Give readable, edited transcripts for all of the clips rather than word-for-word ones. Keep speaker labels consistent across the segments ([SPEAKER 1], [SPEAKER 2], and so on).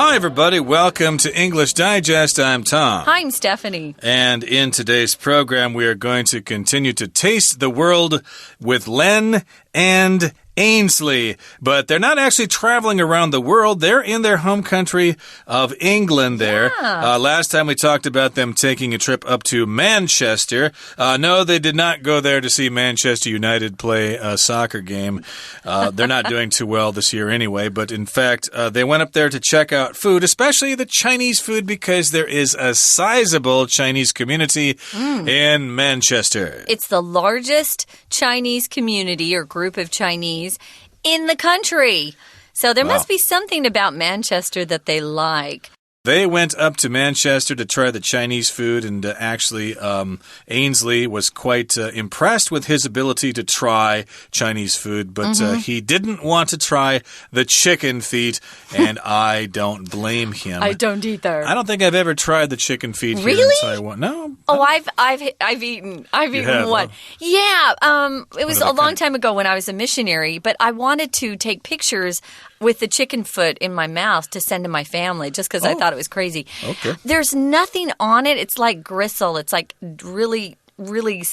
[SPEAKER 1] Hi, everybody. Welcome to English Digest. I'm Tom.
[SPEAKER 2] Hi, I'm Stephanie.
[SPEAKER 1] And in today's program, we are going to continue to taste the world with Len and Ainsley, but they're not actually traveling around the world. They're in their home country of England there.
[SPEAKER 2] Yeah.
[SPEAKER 1] Last time we talked about them taking a trip up to Manchester. No, they did not go there to see Manchester United play a soccer game. They're not doing too well this year anyway, but in fact, they went up there to check out food, especially the Chinese food, because there is a sizable Chinese community in Manchester.
[SPEAKER 2] It's the largest Chinese community or group of Chinese in the country. So there must be something about Manchester that they like.
[SPEAKER 1] They went up to Manchester to try the Chinese food, and actually, Ainsley was quite impressed with his ability to try Chinese food, but he didn't want to try the chicken feet, and I don't blame him.
[SPEAKER 2] I don't either.
[SPEAKER 1] I don't think I've ever tried the chicken feet here
[SPEAKER 2] really?
[SPEAKER 1] in Taiwan. No.
[SPEAKER 2] Oh, I've eaten one. Yeah, it was a long time ago when I was a missionary, but I wanted to take pictures with the chicken foot in my mouth to send to my family just because I thought it was crazy.
[SPEAKER 1] Okay.
[SPEAKER 2] There's nothing on it. It's like gristle. It's like really, really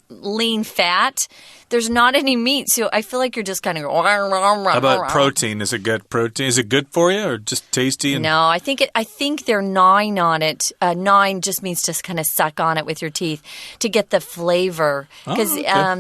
[SPEAKER 2] lean fat. There's not any meat, so I feel like you're just kind of go.
[SPEAKER 1] How about protein? Is it good protein? Is it good for you or just tasty?
[SPEAKER 2] No, I think they're gnawing on it. Gnawing just means to kind of suck on it with your teeth to get the flavor. Because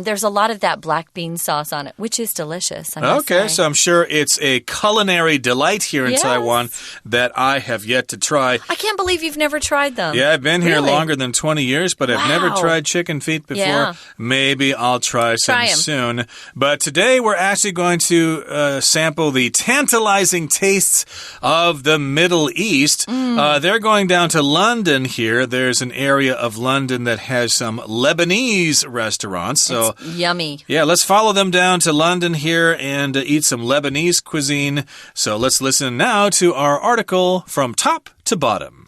[SPEAKER 2] there's a lot of that black bean sauce on it, which is delicious.
[SPEAKER 1] Okay, so I'm sure it's a culinary delight here in Taiwan that I have yet to try.
[SPEAKER 2] I can't believe you've never tried them.
[SPEAKER 1] Yeah, I've been here longer than 20 years, but I've never tried chicken feet before.
[SPEAKER 2] Yeah.
[SPEAKER 1] Maybe I'll try some soon. But today we're actually going to sample the tantalizing tastes of the Middle East. They're going down to London here. There's an area of London that has some Lebanese restaurants. So
[SPEAKER 2] it's yummy.
[SPEAKER 1] Yeah, let's follow them down to London here and eat some Lebanese cuisine. So let's listen now to our article from top to bottom.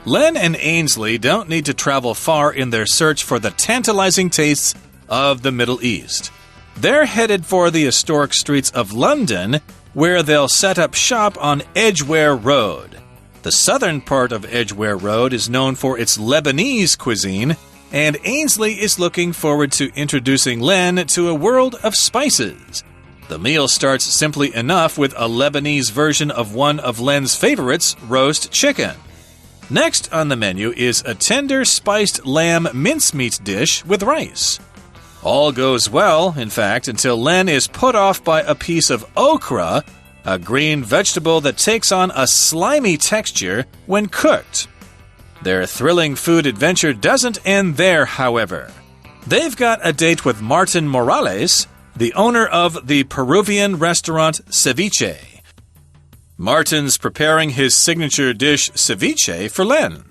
[SPEAKER 1] Len and Ainsley don't need to travel far in their search for the tantalizing tastes of the Middle East. They're headed for the historic streets of London, where they'll set up shop on Edgware Road. The southern part of Edgware Road is known for its Lebanese cuisine, and Ainsley is looking forward to introducing Len to a world of spices. The meal starts simply enough with a Lebanese version of one of Len's favorites, roast chicken. Next on the menu is a tender spiced lamb mincemeat dish with rice. All goes well, in fact, until Len is put off by a piece of okra, a green vegetable that takes on a slimy texture when cooked. Their thrilling food adventure doesn't end there, however. They've got a date with Martin Morales, the owner of the Peruvian restaurant Ceviche. Martin's preparing his signature dish ceviche for Len.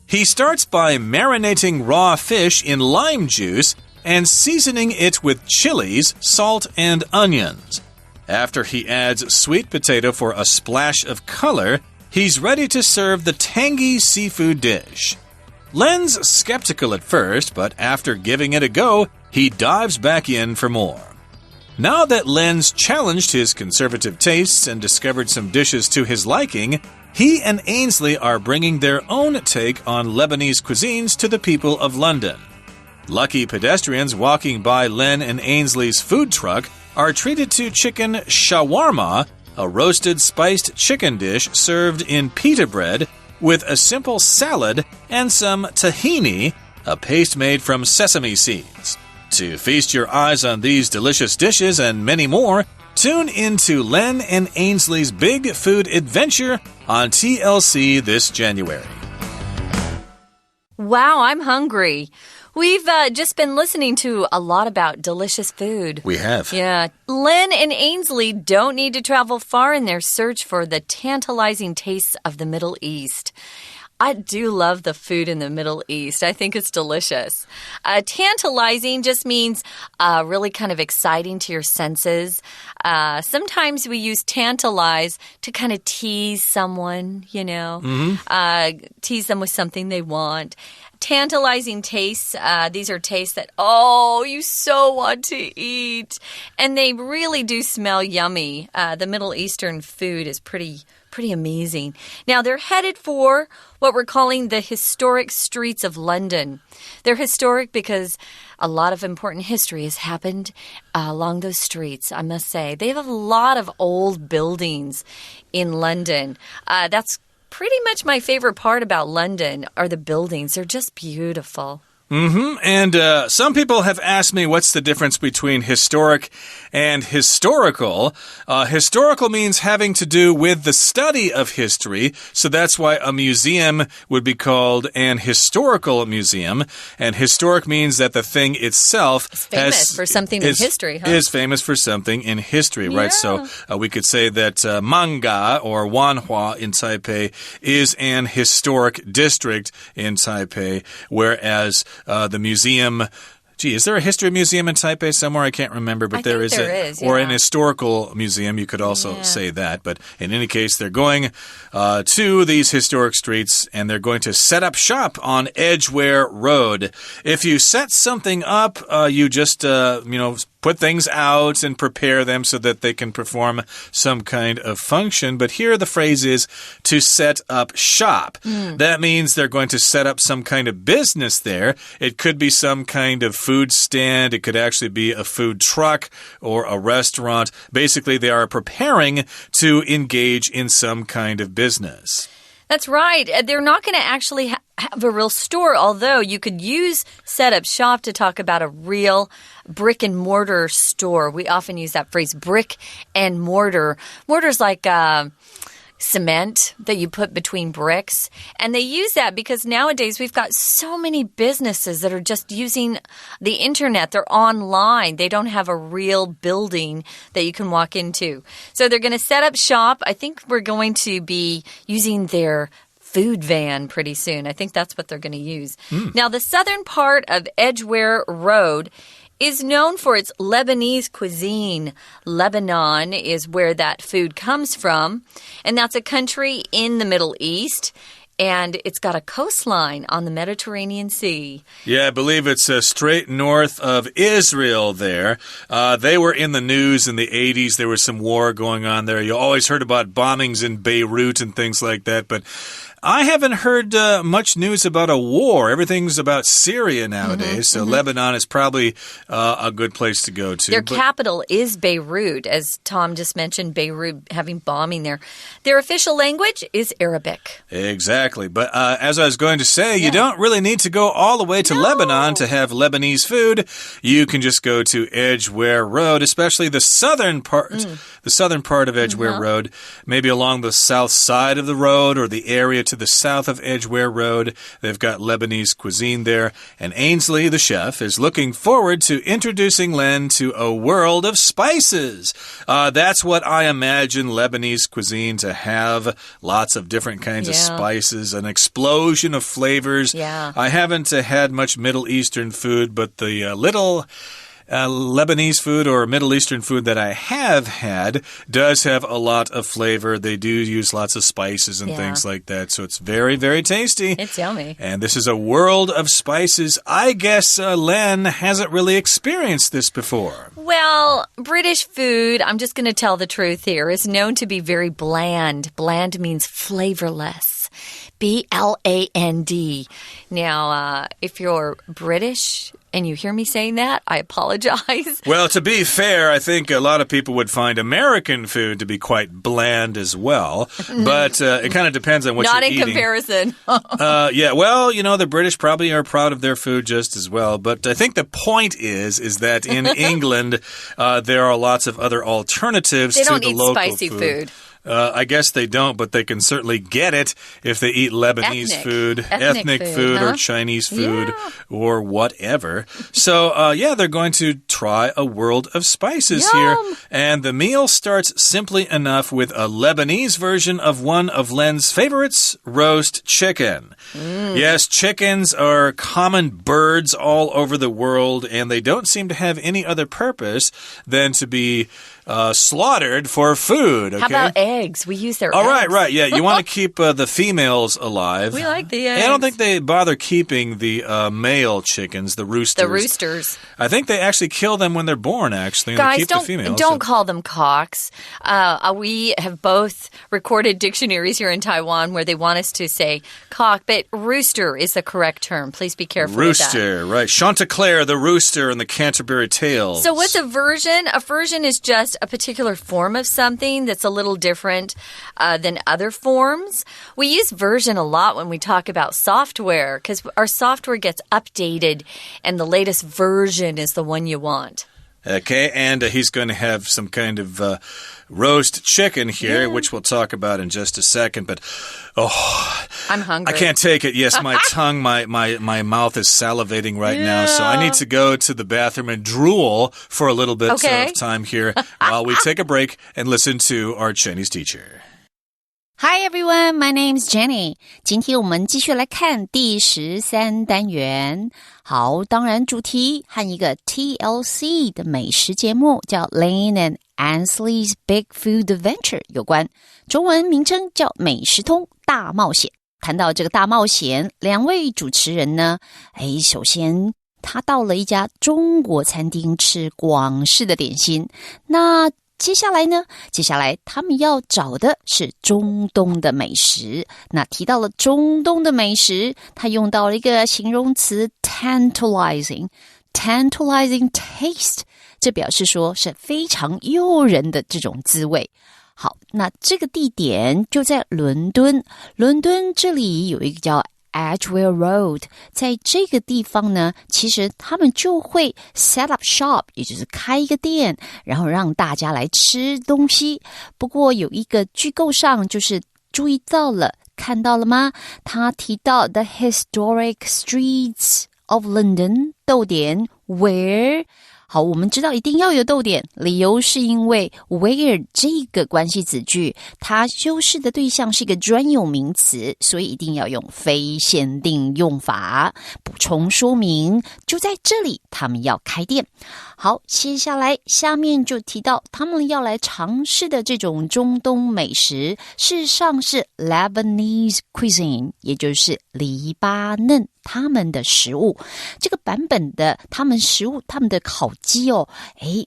[SPEAKER 1] He starts by marinating raw fish in lime juice and seasoning it with chilies, salt, and onions. After he adds sweet potato for a splash of color, he's ready to serve the tangy seafood dish. Len's skeptical at first, but after giving it a go, he dives back in for more. Now that Len's challenged his conservative tastes and discovered some dishes to his liking, he and Ainsley are bringing their own take on Lebanese cuisines to the people of London. Lucky pedestrians walking by Len and Ainsley's food truck are treated to chicken shawarma, a roasted spiced chicken dish served in pita bread with a simple salad and some tahini, a paste made from sesame seeds. To feast your eyes on these delicious dishes and many more, tune into Len and Ainsley's Big Food Adventure on TLC this January.
[SPEAKER 2] Wow, I'm hungry. We've just been listening to a lot about delicious food.
[SPEAKER 1] We have.
[SPEAKER 2] Yeah. Len and Ainsley don't need to travel far in their search for the tantalizing tastes of the Middle East. I do love the food in the Middle East. I think it's delicious. Tantalizing just means really kind of exciting to your senses. Sometimes we use tantalize to kind of tease someone, you know, tease them with something they want. Tantalizing tastes. These are tastes that, oh, you so want to eat. And they really do smell yummy. The Middle Eastern food is pretty amazing. Now, they're headed for what we're calling the historic streets of London. They're historic because a lot of important history has happened along those streets, I must say. They have a lot of old buildings in London. That's pretty much my favorite part about London are the buildings. They're just beautiful.
[SPEAKER 1] And some people have asked me what's the difference between historic and historical. Historical means having to do with the study of history, so that's why a museum would be called an historical museum. And historic means that the thing itself
[SPEAKER 2] is famous for something in history, huh?
[SPEAKER 1] Is famous for something in history, right? So we could say that Manga or Wanhua in Taipei is an historic district in Taipei, whereas the museum... Gee, is there a history museum in Taipei somewhere? I can't remember, but there is. Or an historical museum, you could also say that. But in any case, they're going to these historic streets, and they're going to set up shop on Edgware Road. If you set something up, you just, put things out and prepare them so that they can perform some kind of function. But here the phrase is to set up shop. That means they're going to set up some kind of business there. It could be some kind of food stand. It could actually be a food truck or a restaurant. Basically, they are preparing to engage in some kind of business.
[SPEAKER 2] That's right. They're not going to actually have a real store, although you could use set up shop to talk about a real brick and mortar store. We often use that phrase, brick and mortar. Mortar's like cement that you put between bricks. And they use that because nowadays we've got so many businesses that are just using the internet. They're online. They don't have a real building that you can walk into. So they're going to set up shop. I think we're going to be using their food van pretty soon. I think that's what they're going to use. Now, the southern part of Edgware Road is known for its Lebanese cuisine. Lebanon is where that food comes from, and that's a country in the Middle East. And it's got a coastline on the Mediterranean Sea.
[SPEAKER 1] Yeah, I believe it's straight north of Israel there. They were in the news in the 80s. There was some war going on there. You always heard about bombings in Beirut and things like that, but I haven't heard much news about a war. Everything's about Syria nowadays, so Lebanon is probably a good place to go to.
[SPEAKER 2] Their capital is Beirut, as Tom just mentioned, Beirut having bombing there. Their official language is Arabic.
[SPEAKER 1] Exactly, but as I was going to say, you don't really need to go all the way to Lebanon to have Lebanese food. You can just go to Edgware Road, especially the southern part, the southern part of Edgware Road, maybe along the south side of the road or the area to the south of Edgware Road. They've got Lebanese cuisine there. And Ainsley, the chef, is looking forward to introducing Len to a world of spices. That's what I imagine Lebanese cuisine to have. Lots of different kinds of spices, an explosion of flavors. I haven't had much Middle Eastern food, but the little Lebanese food or Middle Eastern food that I have had does have a lot of flavor. They do use lots of spices and things like that, so it's very, very tasty.
[SPEAKER 2] It's yummy.
[SPEAKER 1] And this is a world of spices. I guess Len hasn't really experienced this before.
[SPEAKER 2] Well, British food, I'm just going to tell the truth here, is known to be very bland. Bland means flavorless. B-L-A-N-D. Now, if you're British and you hear me saying that, I apologize.
[SPEAKER 1] Well, to be fair, I think a lot of people would find American food to be quite bland as well. But it kind of depends on what you're eating.
[SPEAKER 2] Not in comparison.
[SPEAKER 1] Yeah, well, the British probably are proud of their food just as well. But I think the point is that in England, there are lots of other alternatives to the local food.
[SPEAKER 2] They don't eat spicy food.
[SPEAKER 1] I guess they don't, but they can certainly get it if they eat Lebanese food, ethnic food or Chinese food or whatever. So, they're going to try a world of spices here. And the meal starts simply enough with a Lebanese version of one of Len's favorites, roast chicken. Yes, chickens are common birds all over the world, and they don't seem to have any other purpose than to be slaughtered for food. Okay?
[SPEAKER 2] How about eggs? We use their eggs.
[SPEAKER 1] Right. Yeah, you want to keep the females alive.
[SPEAKER 2] We like the eggs.
[SPEAKER 1] I don't think they bother keeping the male chickens, the roosters.
[SPEAKER 2] The roosters.
[SPEAKER 1] I think they actually kill them when they're born, actually. And
[SPEAKER 2] Guys,
[SPEAKER 1] they keep the females.
[SPEAKER 2] Don't call them cocks. We have both recorded dictionaries here in Taiwan where they want us to say cock, but rooster is the correct term. Please be careful with that.
[SPEAKER 1] Rooster, right. Chanticleer, the rooster, and the Canterbury Tales.
[SPEAKER 2] So what's a version? A version is just a particular form of something that's a little different than other forms. We use version a lot when we talk about software because our software gets updated and the latest version is the one you want.
[SPEAKER 1] Okay, and he's going to have some kind of roast chicken here, which we'll talk about in just a second. But,
[SPEAKER 2] I'm hungry.
[SPEAKER 1] I can't take it. Yes, my tongue, my mouth is salivating right now. So I need to go to the bathroom and drool for a little bit of time here while we take a break and listen to our Chinese teacher.
[SPEAKER 3] Hi everyone, my name is Jenny. 今天我们继续来看第13单元。好，当然主题和一个 TLC 的美食节目叫 Lane and Ansley's Big Food Adventure 有关，中文名称叫美食通大冒险。谈到这个大冒险，两位主持人呢，首先他到了一家中国餐厅吃广式的点心，那接下来他们要找的是中东的美食。那提到了中东的美食，他用到了一个形容词 tantalizing taste， 这表示说是非常诱人的这种滋味。好，那这个地点就在伦敦，伦敦这里有一个叫Edgware Road， 在这个地方呢，其实他们就会 set up shop， 也就是开一个店，然后让大家来吃东西。不过有一个句构上就是注意到了，看到了吗？他提到 the historic streets of London， 逗点 where。好，我们知道一定要有逗点，理由是因为 where 这个关系子句，它修饰的对象是一个专有名词，所以一定要用非限定用法。补充说明，就在这里，他们要开店。好，接下来下面就提到他们要来尝试的这种中东美食，事实上是 Lebanese cuisine， 也就是黎巴嫩他们的食物。这个版本的他们食物，他们的烤鸡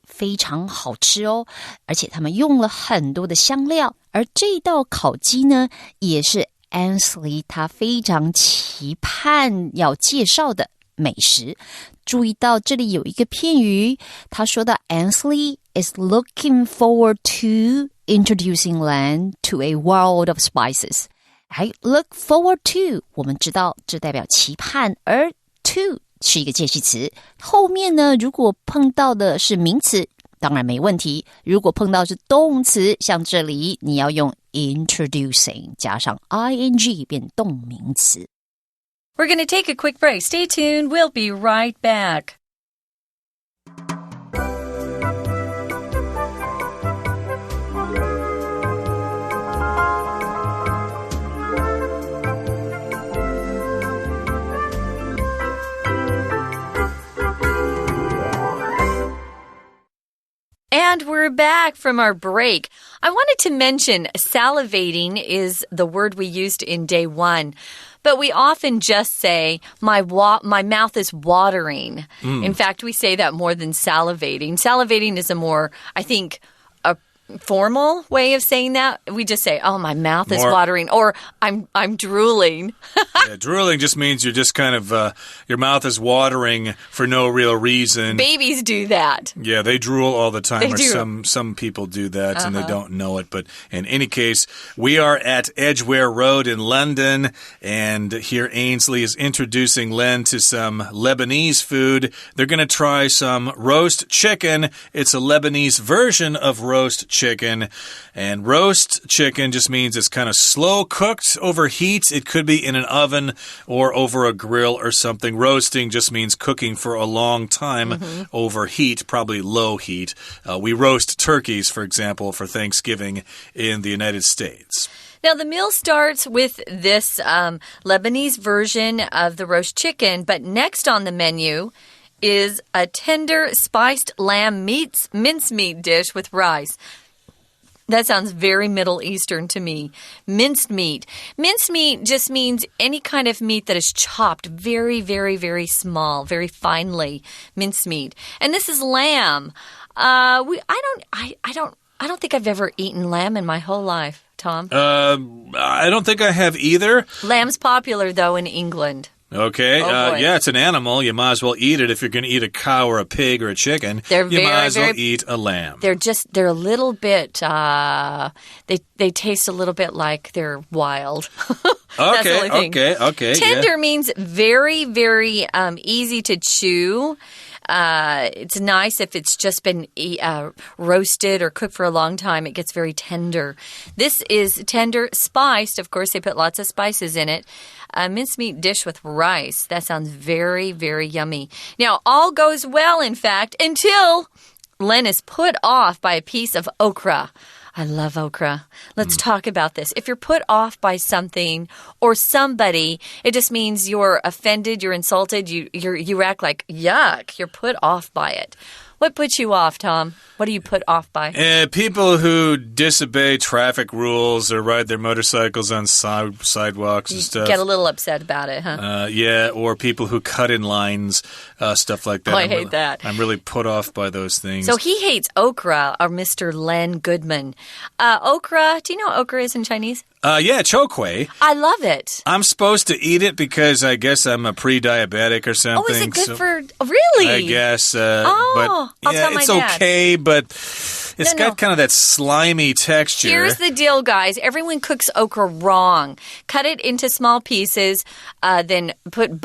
[SPEAKER 3] 非常好吃哦，而且他们用了很多的香料，而这道烤鸡呢，也是 Ansley 他非常期盼要介绍的美食。注意到这里有一个片语，他说到 Ansley is looking forward to introducing Len to a world of spices。look forward to 我们知道这代表期盼，而 to 是一个介系词，后面呢如果碰到的是名词当然没问题，如果碰到是动词，像这里你要用 introducing 加上 ing 变动名词。
[SPEAKER 2] We're going to take a quick break. Stay tuned. We'll be right back. And we're back from our break. I wanted to mention salivating is the word we used in day one. But we often just say, my mouth is watering. In fact, we say that more than salivating. Salivating is a more, I think, a formal way of saying that. We just say, oh, my mouth is watering, or I'm drooling.
[SPEAKER 1] Yeah, drooling just means you're just kind of, your mouth is watering for no real reason.
[SPEAKER 2] Babies do that.
[SPEAKER 1] Yeah, they drool all the time,
[SPEAKER 2] they do.
[SPEAKER 1] Some people do that and they don't know it. But in any case, we are at Edgware Road in London, and here Ainsley is introducing Len to some Lebanese food. They're going to try some roast chicken. It's a Lebanese version of roast chicken. chicken. And roast chicken just means it's kind of slow cooked over heat. It could be in an oven or over a grill or something. Roasting just means cooking for a long time over heat, probably low heat. We roast turkeys, for example, for Thanksgiving in the United States.
[SPEAKER 2] Now, the meal starts with this Lebanese version of the roast chicken, but next on the menu is a tender spiced lamb mincemeat dish with rice. That sounds very Middle Eastern to me. Minced meat. Minced meat just means any kind of meat that is chopped very, very, very small, very finely. Minced meat. And this is lamb. I don't think I've ever eaten lamb in my whole life, Tom.
[SPEAKER 1] I don't think I have either.
[SPEAKER 2] Lamb's popular, though, in England.
[SPEAKER 1] Okay. Yeah, it's an animal. You might as well eat it if you're going to eat a cow or a pig or a chicken. You might as well eat a lamb.
[SPEAKER 2] They're a little bit, they taste a little bit like they're wild. That's the only thing.
[SPEAKER 1] Okay.
[SPEAKER 2] Tender means very, very easy to chew. It's nice if it's just been roasted or cooked for a long time. It gets very tender. This is tender spiced. Of course, they put lots of spices in it. A mincemeat dish with rice. That sounds very, very yummy. Now, all goes well, in fact, until Len is put off by a piece of okra. I love okra. Let's talk about this. If you're put off by something or somebody, it just means you're offended, you're insulted, you act like yuck. You're put off by it. What puts you off, Tom? What are you put off by?
[SPEAKER 1] People who disobey traffic rules or ride their motorcycles on sidewalks and stuff.
[SPEAKER 2] Get a little upset about it, huh?
[SPEAKER 1] Yeah, or people who cut in lines, stuff like that.
[SPEAKER 2] Oh, I hate that.
[SPEAKER 1] I'm really put off by those things.
[SPEAKER 2] So he hates okra, or Mr. Len Goodman. Okra, do you know what okra is in Chinese?
[SPEAKER 1] Yeah, chokwei.
[SPEAKER 2] I love it.
[SPEAKER 1] I'm supposed to eat it because I guess I'm a pre-diabetic or something.
[SPEAKER 2] Oh, is it good for... Really?
[SPEAKER 1] I guess. But
[SPEAKER 2] I'll tell my
[SPEAKER 1] it's
[SPEAKER 2] dad.
[SPEAKER 1] okay, but it's got kind of that slimy texture.
[SPEAKER 2] Here's the deal, guys. Everyone cooks okra wrong. Cut it into small pieces, then put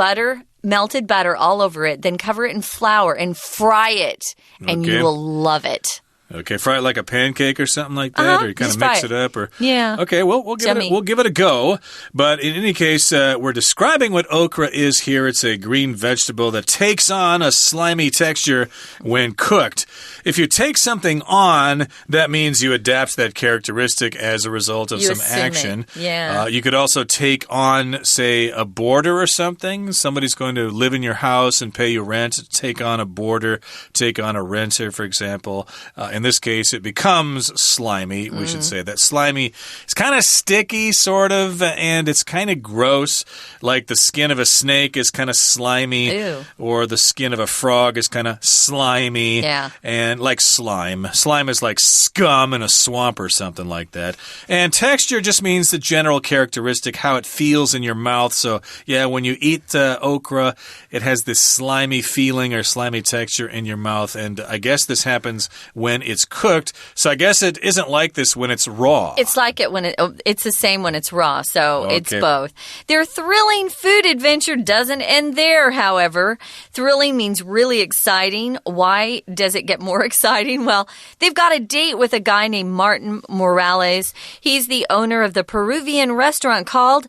[SPEAKER 2] melted butter all over it, then cover it in flour and fry it, and you will love it.
[SPEAKER 1] Okay, fry it like a pancake or something like that, or you kind of mix it up, or
[SPEAKER 2] yeah.
[SPEAKER 1] Okay, well we'll give it a go. But in any case, we're describing what okra is here. It's a green vegetable that takes on a slimy texture when cooked. If you take something on, that means you adapt that characteristic as a result of some action.
[SPEAKER 2] Yeah.
[SPEAKER 1] You could also take on, say, a boarder or something. Somebody's going to live in your house and pay you rent. Take on a boarder, take on a renter, for example. In this case, it becomes slimy, we should say. That slimy is kind of sticky, sort of, and it's kind of gross. Like the skin of a snake is kind of slimy.
[SPEAKER 2] Ew.
[SPEAKER 1] Or the skin of a frog is kind of slimy.
[SPEAKER 2] Yeah.
[SPEAKER 1] And like slime. Slime is like scum in a swamp or something like that. And texture just means the general characteristic, how it feels in your mouth. So, yeah, when you eat okra, it has this slimy feeling or slimy texture in your mouth. And I guess this happens when it's cooked. So I guess it isn't like this when it's raw.
[SPEAKER 2] It's like it when it's the same when it's raw. So it's both. Their thrilling food adventure doesn't end there, however. Thrilling means really exciting. Why does it get more exciting? Well, they've got a date with a guy named Martin Morales. He's the owner of the Peruvian restaurant called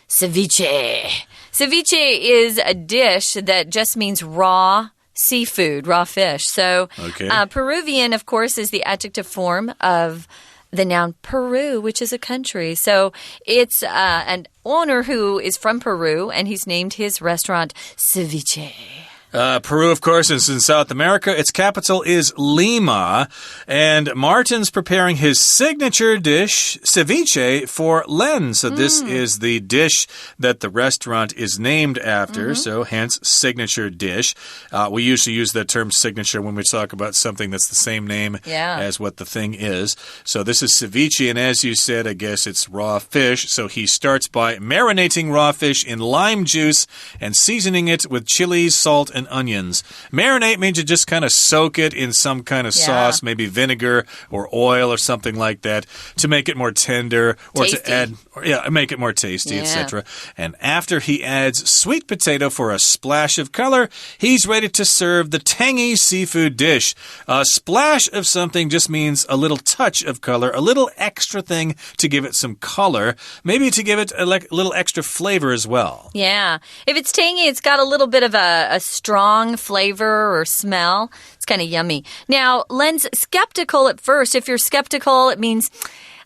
[SPEAKER 2] Ceviche. Ceviche is a dish that just means raw seafood, raw fish. So Peruvian, of course, is the adjective form of the noun Peru, which is a country. So it's an owner who is from Peru, and he's named his restaurant Ceviche.
[SPEAKER 1] Peru, of course, is in South America. Its capital is Lima. And Martin's preparing his signature dish, ceviche, for Len. So this is the dish that the restaurant is named after. So hence, signature dish. We usually use the term signature when we talk about something that's the same name as what the thing is. So this is ceviche. And as you said, I guess it's raw fish. So he starts by marinating raw fish in lime juice and seasoning it with chilies, salt, and and onions. Marinate means you just kind of soak it in some kind of sauce, maybe vinegar or oil or something like that, to make it more tender or
[SPEAKER 2] tasty.
[SPEAKER 1] to add, make it more tasty, etc. And after he adds sweet potato for a splash of color, he's ready to serve the tangy seafood dish. A splash of something just means a little touch of color, a little extra thing to give it some color, maybe to give it a little extra flavor as well.
[SPEAKER 2] Yeah. If it's tangy, it's got a little bit of a strong flavor or smell. It's kind of yummy. Now, Len's skeptical at first. If you're skeptical, it means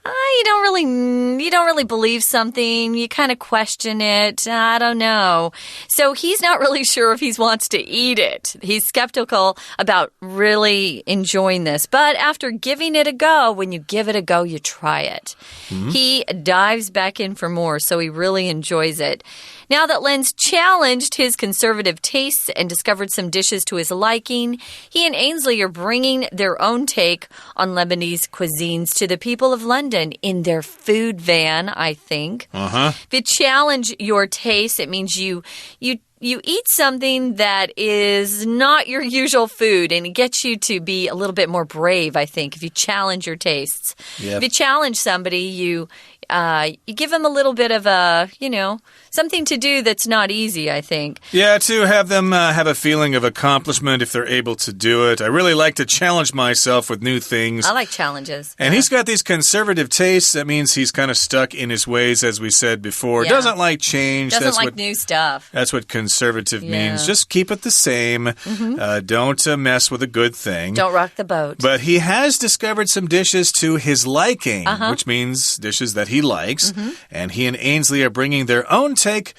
[SPEAKER 2] you don't really believe something. You kind of question it. I don't know. So he's not really sure if he wants to eat it. He's skeptical about really enjoying this. But after giving it a go, when you give it a go, you try it. He dives back in for more, so he really enjoys it. Now that Len's challenged his conservative tastes and discovered some dishes to his liking, he and Ainsley are bringing their own take on Lebanese cuisines to the people of London in their food van, I think. If you challenge your taste, it means you eat something that is not your usual food, and it gets you to be a little bit more brave, I think, if you challenge your tastes. If you challenge somebody, you give them a little bit of something to do that's not easy, I think.
[SPEAKER 1] Yeah, to have them have a feeling of accomplishment if they're able to do it. I really like to challenge myself with new things.
[SPEAKER 2] I like challenges.
[SPEAKER 1] And he's got these conservative tastes. That means he's kind of stuck in his ways, as we said before. Doesn't like change.
[SPEAKER 2] Doesn't like new stuff.
[SPEAKER 1] That's what conservative means. Just keep it the same. Don't mess with a good thing.
[SPEAKER 2] Don't rock the boat.
[SPEAKER 1] But he has discovered some dishes to his liking, which means dishes that he likes. And he and Ainsley are bringing their own take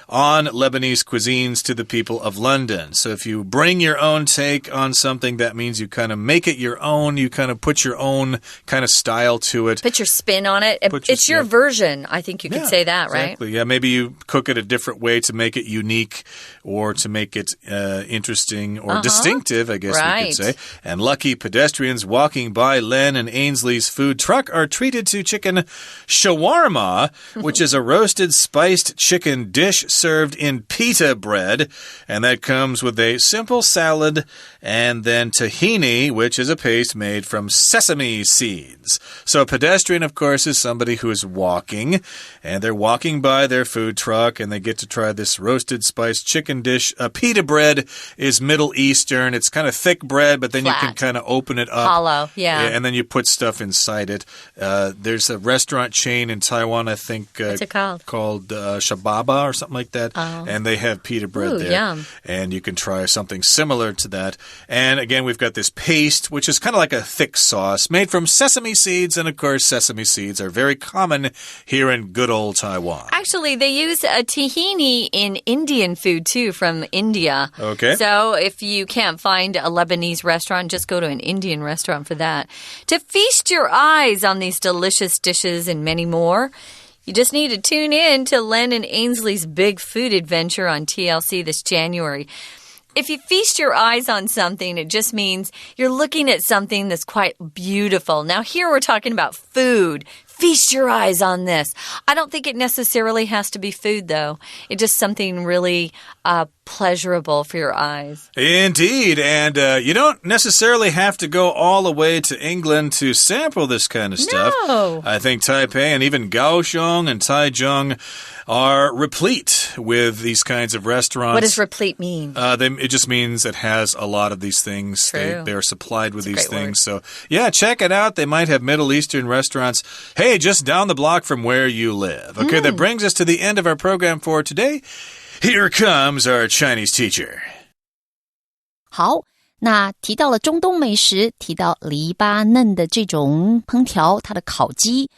[SPEAKER 1] on Lebanese cuisines to the people of London. So if you bring your own take on something, that means you kind of make it your own. You kind of put your own kind of style to it.
[SPEAKER 2] Put your spin on it. It's your version. I think you could say that, right?
[SPEAKER 1] Exactly. Yeah, maybe you cook it a different way to make it unique or to make it interesting or distinctive, I guess we could say. And lucky pedestrians walking by Len and Ainsley's food truck are treated to chicken shawarma, which is a roasted spiced chicken dish served in pita bread, and that comes with a simple salad and then tahini, which is a paste made from sesame seeds. So a pedestrian, of course, is somebody who is walking, and they're walking by their food truck, and they get to try this roasted spiced chicken dish. Pita bread is Middle Eastern. It's kind of thick bread, but then you can kind of open it up.
[SPEAKER 2] Hollow,
[SPEAKER 1] and then you put stuff inside it. There's a restaurant chain in Taiwan, I think.
[SPEAKER 2] What's it called?
[SPEAKER 1] Called Shababa or something like that. And they have pita bread there.
[SPEAKER 2] Yum.
[SPEAKER 1] And you can try something similar to that. And again, we've got this paste, which is kind of like a thick sauce made from sesame seeds. And of course, sesame seeds are very common here in good old Taiwan.
[SPEAKER 2] Actually, they use a tahini in Indian food too, from India.
[SPEAKER 1] Okay.
[SPEAKER 2] So if you can't find a Lebanese restaurant, just go to an Indian restaurant for that. To feast your eyes on these delicious dishes and many more, you just need to tune in to Len and Ainsley's big food adventure on TLC this January. If you feast your eyes on something, it just means you're looking at something that's quite beautiful. Now, here we're talking about food. Feast your eyes on this. I don't think it necessarily has to be food, though. It's just something really pleasurable for your eyes.
[SPEAKER 1] Indeed. And you don't necessarily have to go all the way to England to sample this kind of stuff.
[SPEAKER 2] No.
[SPEAKER 1] I think Taipei and even Kaohsiung and Taichung are replete with these kinds of restaurants.
[SPEAKER 2] What does replete mean?
[SPEAKER 1] It just means it has a lot of these things.
[SPEAKER 2] True.
[SPEAKER 1] They're supplied with these things. So, yeah, check it out. They might have Middle Eastern restaurants. Hey, just down the block from where you live. Okay, that brings us to the end of our program for today. Here comes our Chinese teacher.
[SPEAKER 3] 好，那提到了中东美食，提到黎巴嫩的这种烹调，它的烤鸡，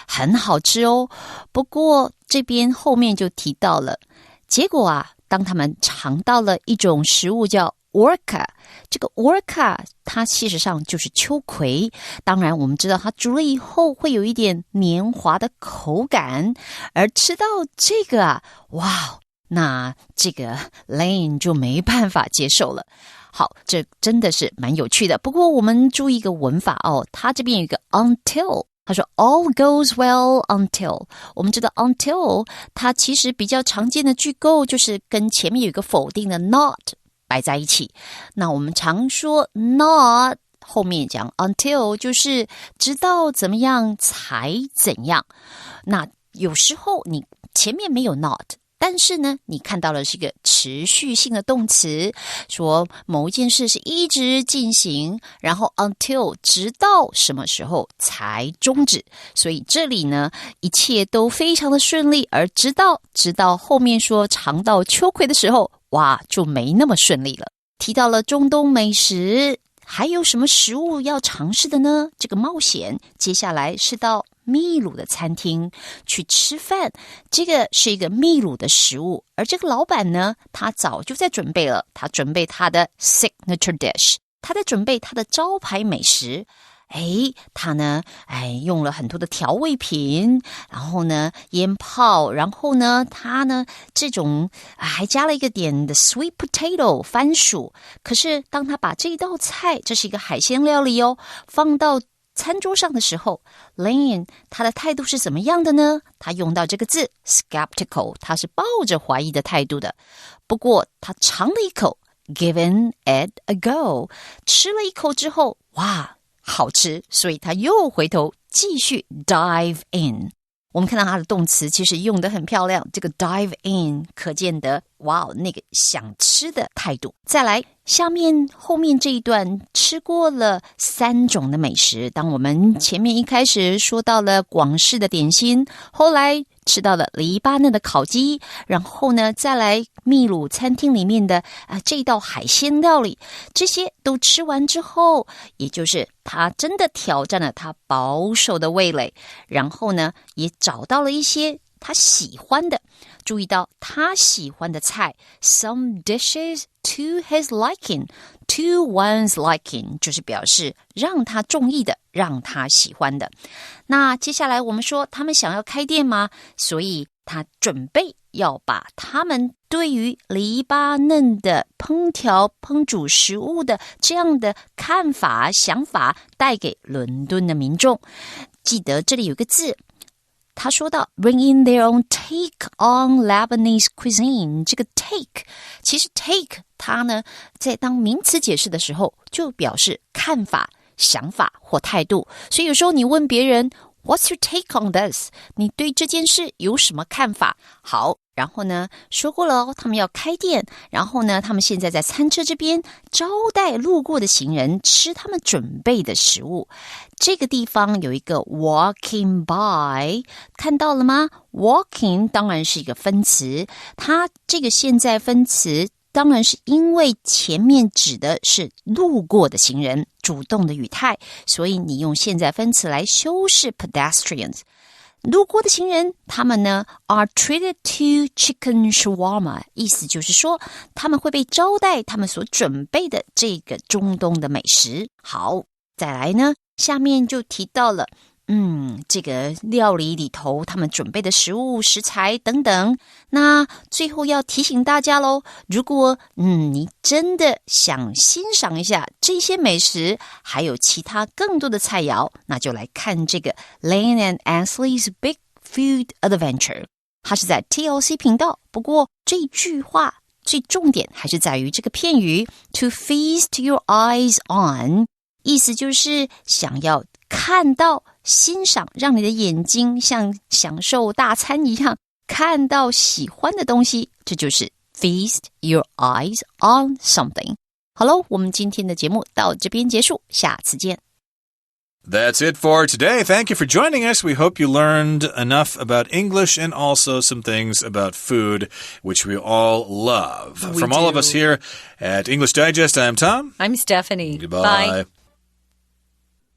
[SPEAKER 3] 很好吃哦。不过这边后面就提到了，结果啊，当他们尝到了一种食物叫 orca， 这个 orca 它事实上就是秋葵，当然我们知道它煮了以后会有一点黏滑的口感，而吃到这个啊，哇，那这个 Lane 就没办法接受了。好，这真的是蛮有趣的。不过我们注意一个文法哦，它这边有一个 until， 他说 all goes well until。我们知道 until 它其实比较常见的句构就是跟前面有一个否定的 not 摆在一起。那我们常说 not 后面讲 until 就是直到怎么样才怎样。那有时候你前面没有 not， 但是呢你看到的是一个持续性的动词，说某一件事是一直进行，然后 until 直到什么时候才终止。所以这里呢一切都非常的顺利，而直到后面说尝到秋葵的时候，哇，就没那么顺利了。提到了中东美食，还有什么食物要尝试的呢？这个冒险接下来是到秘鲁的餐厅去吃饭，这个是一个秘鲁的食物，而这个老板呢，他早就在准备了，他准备他的 signature dish， 他在准备他的招牌美食。他呢用了很多的调味品，然后呢腌泡，然后呢他呢这种还加了一个点的 sweet potato 番薯。可是当他把这一道菜，这是一个海鲜料理哦，放到餐桌上的时候， Lane 他的态度是怎么样的呢？他用到这个字 skeptical， 他是抱着怀疑的态度的。不过他尝了一口 giving it a go， 吃了一口之后，哇，好吃，所以他又回头继续 dive in。 我们看到他的动词其实用得很漂亮，这个 dive in 可见得哇，那个想吃的态度。再来后面这一段吃过了3种的美食，当我们前面一开始说到了广式的点心，后来吃到了黎巴嫩的烤鸡，然后呢再来秘鲁餐厅里面的这一道海鲜料理，这些都吃完之后，也就是他真的挑战了他保守的味蕾，然后呢也找到了一些他喜欢的，注意到他喜欢的菜 some dishes to his liking， to one's liking 就是表示让他中意的，让他喜欢的。那接下来我们说他们想要开店吗？所以他准备要把他们对于黎巴嫩的烹煮食物的这样的看法想法带给伦敦的民众。记得这里有个字，他说到 bring in their own take on Lebanese cuisine， 这个 take 其实 take 它呢在当名词解释的时候就表示看法想法或态度，所以有时候你问别人 What's your take on this？ 你对这件事有什么看法？好，然后呢说过了他们要开店，然后呢他们现在在餐车这边招待路过的行人吃他们准备的食物。这个地方有一个 walking by， 看到了吗？ walking 当然是一个分词，它这个现在分词当然是因为前面指的是路过的行人，主动的语态，所以你用现在分词来修饰 pedestrians。 路过的行人他们呢 are treated to chicken shawarma， 意思就是说他们会被招待他们所准备的这个中东的美食。好，再来呢下面就提到了这个料理里头他们准备的食物食材等等。那最后要提醒大家咯，如果你真的想欣赏一下这些美食还有其他更多的菜肴，那就来看这个 Lane and Ansley's Big Food Adventure， 它是在 TLC 频道。不过这句话最重点还是在于这个片语 to feast your eyes on， 意思就是想要看到欣赏，让你的眼睛像享受大餐一样看到喜欢的东西，这就是 feast your eyes on something。 好了，我们今天的节目到这边结束，下次见。
[SPEAKER 1] That's it for today. Thank you for joining us. We hope you learned enough about English and also some things about food, which we all love. From all of us here at English Digest, I'm Tom.
[SPEAKER 2] I'm Stephanie.
[SPEAKER 1] Goodbye.
[SPEAKER 2] Bye.